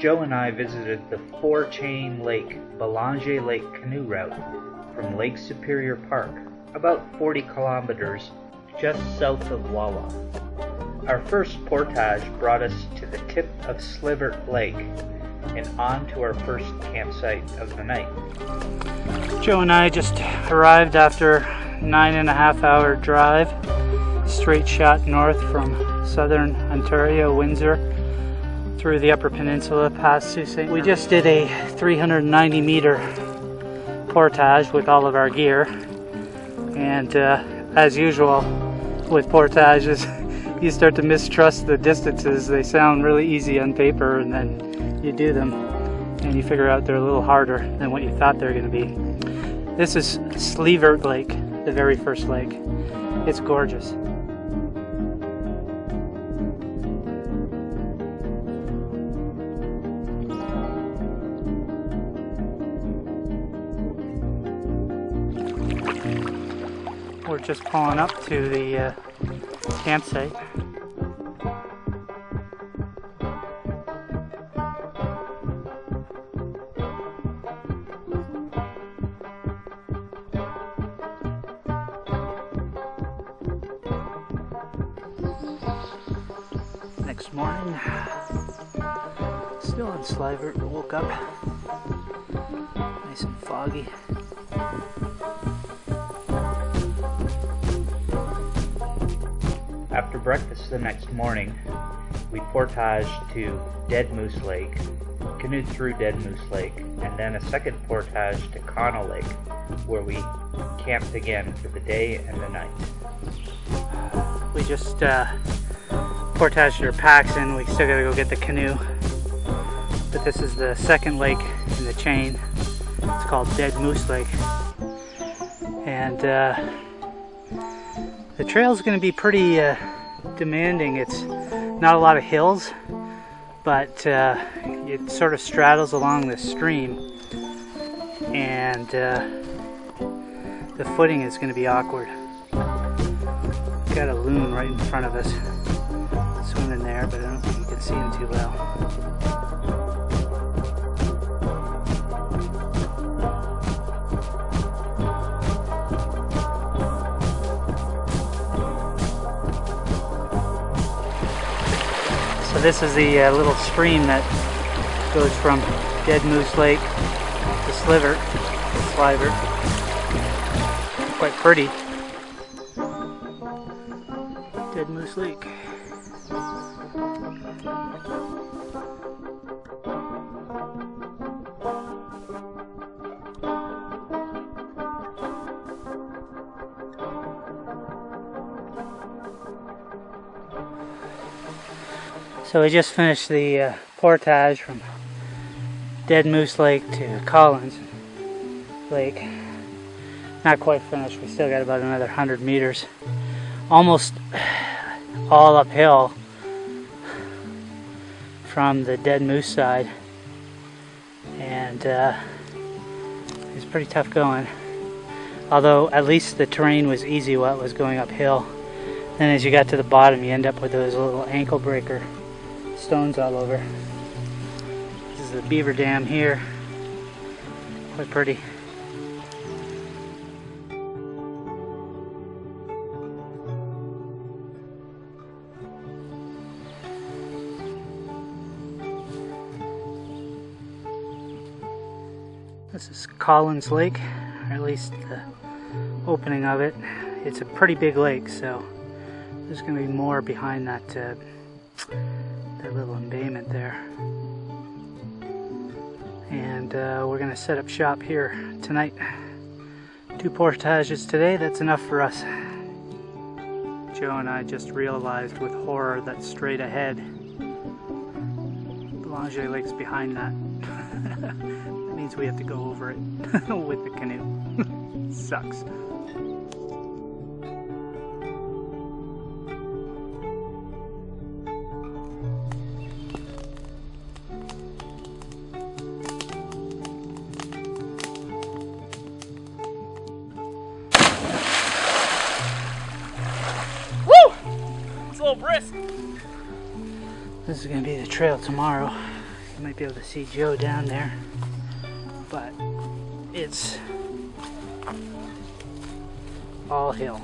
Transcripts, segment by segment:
Joe and I visited the 4-chain lake Belanger Lake Canoe route from Lake Superior Park, about 40 kilometers just south of Wawa. Our first portage brought us to the tip of Slivert Lake and on to our first campsite of the night. Joe and I just arrived after a 9.5-hour drive, straight shot north from southern Ontario, Windsor, through the Upper Peninsula past Sault Ste. We just did a 390 meter portage with all of our gear, and as usual with portages, you start to mistrust the distances. They sound really easy on paper, and then you do them and you figure out they're a little harder than what you thought they were going to be. This is Slivert Lake, the very first lake. It's gorgeous. We're just pulling up to the campsite. Next morning, still in Slivert. Woke up nice and foggy. After breakfast the next morning, we portaged to Dead Moose Lake, canoed through Dead Moose Lake, and then a second portage to Canoe Lake, where we camped again for the day and the night. We just portaged our packs in. We still gotta go get the canoe. But this is the second lake in the chain. It's called Dead Moose Lake. And the trail is going to be pretty demanding. It's not a lot of hills, but it sort of straddles along the stream, and the footing is going to be awkward. Got a loon right in front of us swimming there, but I don't think you can see him too well. So this is the little stream that goes from Dead Moose Lake to Slivert. Quite pretty. Dead Moose Lake. So we just finished the portage from Dead Moose Lake to Collins Lake. Not quite finished, we still got about another 100 meters. Almost all uphill from the Dead Moose side. And it's pretty tough going. Although at least the terrain was easy while it was going uphill. Then as you got to the bottom, you end up with those little ankle breaker stones all over. This is the beaver dam here. Quite pretty. This is Collins Lake, or at least the opening of it. It's a pretty big lake, so there's going to be more behind that little embayment there. And we're going to set up shop here tonight. 2 portages today, that's enough for us. Joe and I just realized with horror that straight ahead, Belanger Lake's behind that. That means we have to go over it with the canoe. Sucks. It's a little brisk. This is going to be the trail tomorrow. You might be able to see Joe down there, but it's all hill.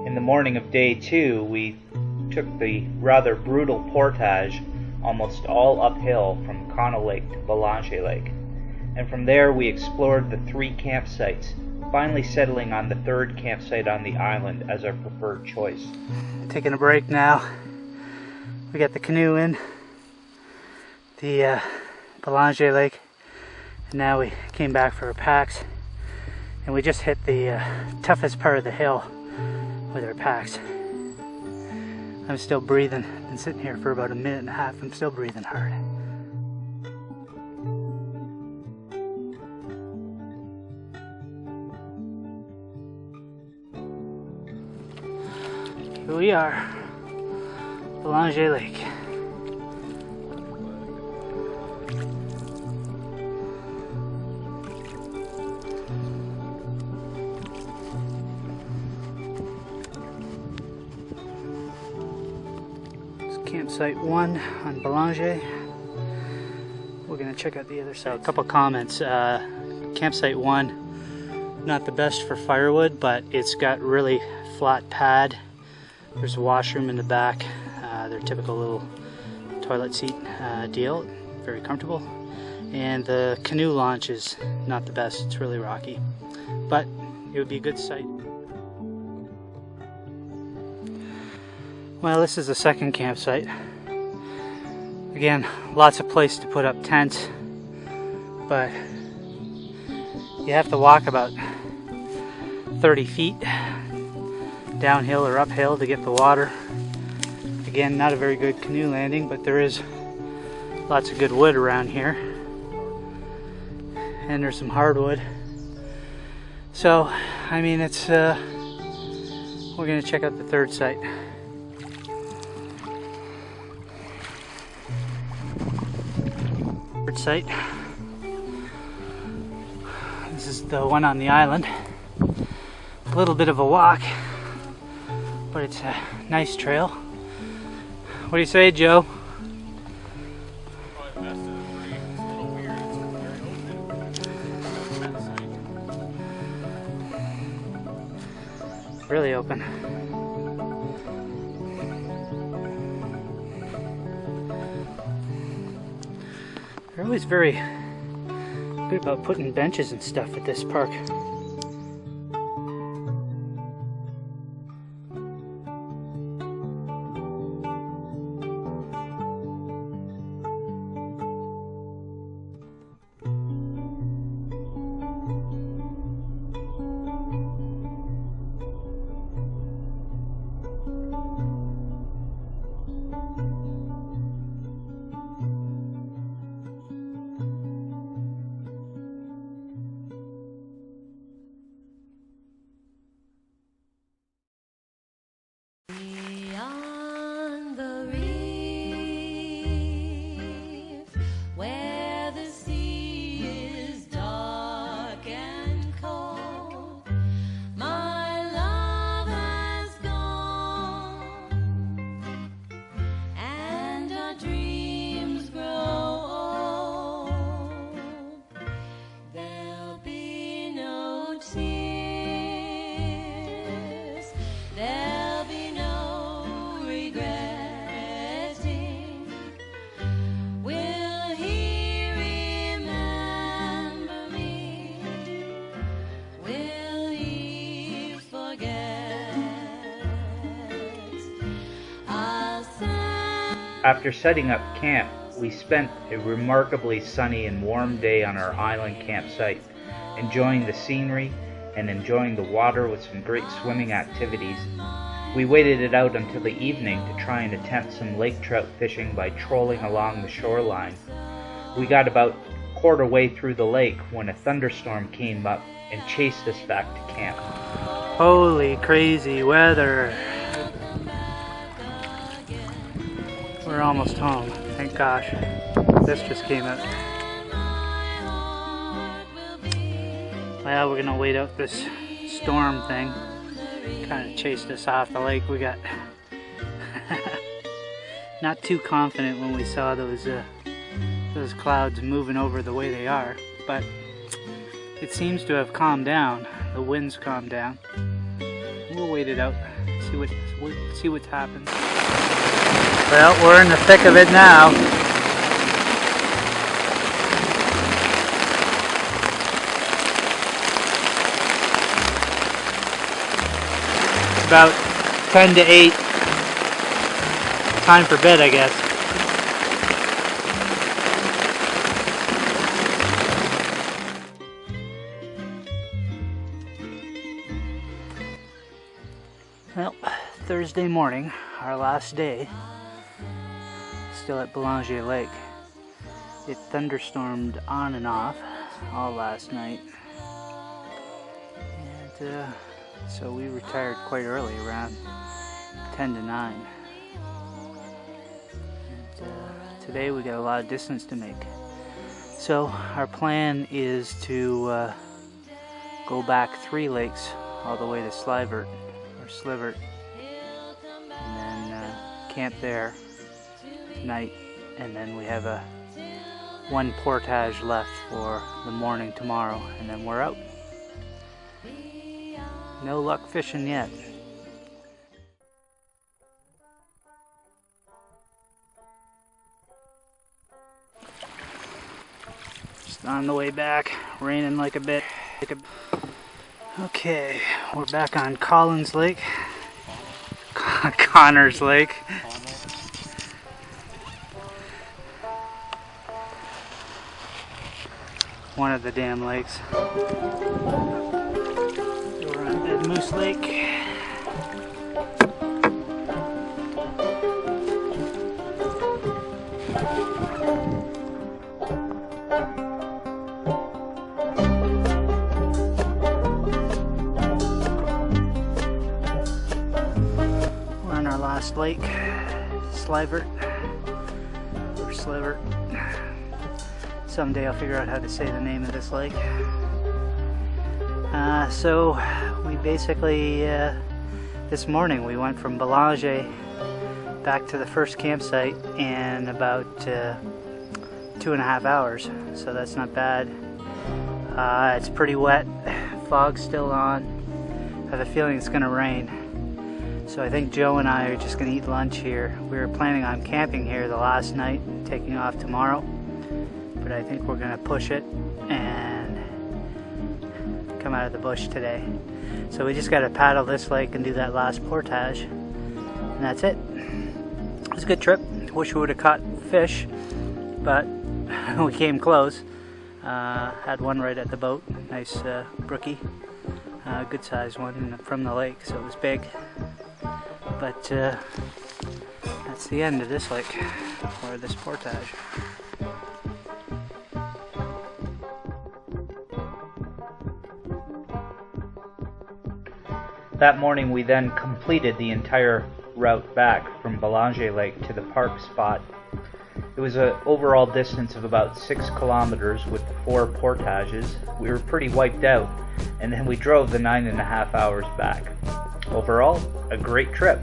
In the morning of day 2, we took the rather brutal portage almost all uphill from Canoe Lake to Belanger Lake, and from there we explored the 3 campsites, finally settling on the 3rd campsite on the island as our preferred choice. Taking a break now. We got the canoe in the Belanger Lake, and now we came back for our packs, and we just hit the toughest part of the hill with our packs. I'm still breathing. Been sitting here for about a minute and a half. I'm still breathing hard. Here we are, Belanger Lake. Campsite 1 on Belanger. We're going to check out the other side. A couple comments. Campsite 1, not the best for firewood, but it's got really flat pad. There's a washroom in the back. Their typical little toilet seat deal. Very comfortable. And the canoe launch is not the best. It's really rocky. But it would be a good site. Well, this is the 2nd campsite. Again, lots of place to put up tents, but you have to walk about 30 feet downhill or uphill to get the water. Again, not a very good canoe landing, but there is lots of good wood around here, and there's some hardwood. So, I mean, it's we're going to check out the 3rd site. Site. This is the one on the island. A little bit of a walk, but it's a nice trail. What do you say, Joe? Really open. They're always very good about putting benches and stuff at this park. After setting up camp, we spent a remarkably sunny and warm day on our island campsite, enjoying the scenery and enjoying the water with some great swimming activities. We waited it out until the evening to try and attempt some lake trout fishing by trolling along the shoreline. We got about quarter way through the lake when a thunderstorm came up and chased us back to camp. Holy crazy weather. We're almost home, thank gosh. This just came out. Well, we're gonna wait out this storm thing. Kind of chased us off the lake. We got not too confident when we saw those clouds moving over the way they are, but it seems to have calmed down. The wind's calmed down. We'll wait it out, see what's happened. Well, we're in the thick of it now. About 10 to 8. Time for bed, I guess. Well, Thursday morning, our last day, still at Belanger Lake. It thunderstormed on and off all last night. And so we retired quite early, around 10 to 9. And today we got a lot of distance to make. So our plan is to go back 3 lakes all the way to Slivert, and then camp there tonight, and then we have one portage left for the morning tomorrow, and then we're out. No luck fishing yet. Just on the way back, raining like a bit. Okay, we're back on Collins Lake. Connors Lake. One of the damn lakes. We're on Dead Moose Lake. We're on our last lake, Slivert, or Slivert. Someday I'll figure out how to say the name of this lake. So we basically, this morning we went from Belanger back to the first campsite in about 2.5 hours, so that's not bad. It's pretty wet, fog's still on. I have a feeling it's gonna rain. So I think Joe and I are just gonna eat lunch here. We were planning on camping here the last night, taking off tomorrow. But I think we're gonna push it and come out of the bush today. So we just gotta paddle this lake and do that last portage, and that's it. It was a good trip. Wish we would have caught fish, but we came close. Had one right at the boat, nice brookie, good sized one from the lake, so it was big. But that's the end of this lake, or this portage. That morning we then completed the entire route back from Belanger Lake to the park spot. It was an overall distance of about 6 kilometers with 4 portages. We were pretty wiped out, and then we drove the 9.5 hours back. Overall, a great trip.